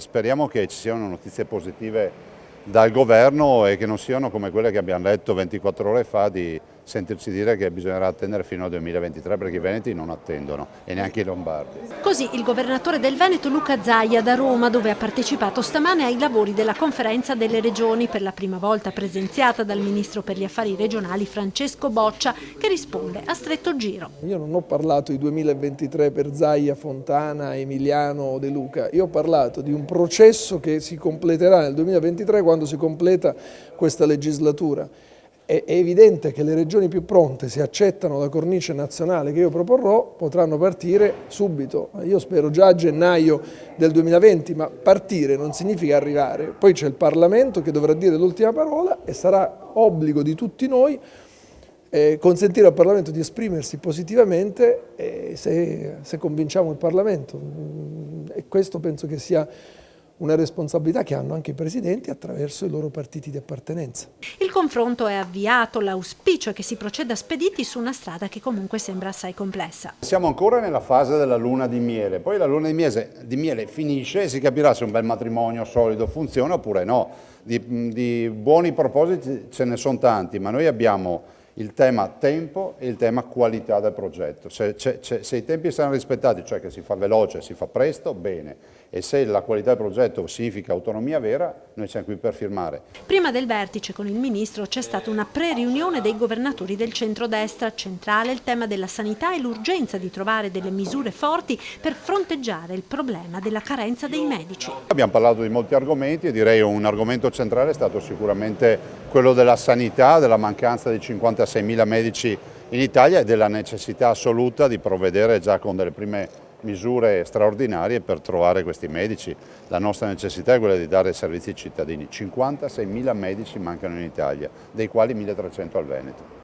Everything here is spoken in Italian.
Speriamo che ci siano notizie positive dal governo e che non siano come quelle che abbiamo letto 24 ore fa di sentirci dire che bisognerà attendere fino al 2023 perché i veneti non attendono e neanche i lombardi. Così il governatore del Veneto Luca Zaia da Roma, dove ha partecipato stamane ai lavori della conferenza delle regioni, per la prima volta presenziata dal ministro per gli affari regionali Francesco Boccia, che risponde a stretto giro. Io non ho parlato di 2023 per Zaia, Fontana, Emiliano o De Luca, io ho parlato di un processo che si completerà nel 2023 quando si completa questa legislatura. È evidente che le regioni più pronte, se accettano la cornice nazionale che io proporrò, potranno partire subito. Io spero già a gennaio del 2020, ma partire non significa arrivare. Poi c'è il Parlamento che dovrà dire l'ultima parola e sarà obbligo di tutti noi consentire al Parlamento di esprimersi positivamente se convinciamo il Parlamento. E questo penso che sia una responsabilità che hanno anche i presidenti attraverso i loro partiti di appartenenza. Il confronto è avviato, l'auspicio è che si proceda spediti su una strada che comunque sembra assai complessa. Siamo ancora nella fase della luna di miele, poi la luna di miele finisce e si capirà se un bel matrimonio solido funziona oppure no. Di buoni propositi ce ne sono tanti, ma noi abbiamo il tema tempo e il tema qualità del progetto. Se i tempi saranno rispettati, cioè che si fa veloce, si fa presto, bene. E se la qualità del progetto significa autonomia vera, noi siamo qui per firmare. Prima del vertice con il ministro c'è stata una pre-riunione dei governatori del centrodestra. Centrale il tema della sanità e l'urgenza di trovare delle misure forti per fronteggiare il problema della carenza dei medici. Abbiamo parlato di molti argomenti e direi un argomento centrale è stato sicuramente quello della sanità, della mancanza di 56.000 medici in Italia e della necessità assoluta di provvedere già con delle prime misure straordinarie per trovare questi medici. La nostra necessità è quella di dare servizi ai cittadini. 56.000 medici mancano in Italia, dei quali 1.300 al Veneto.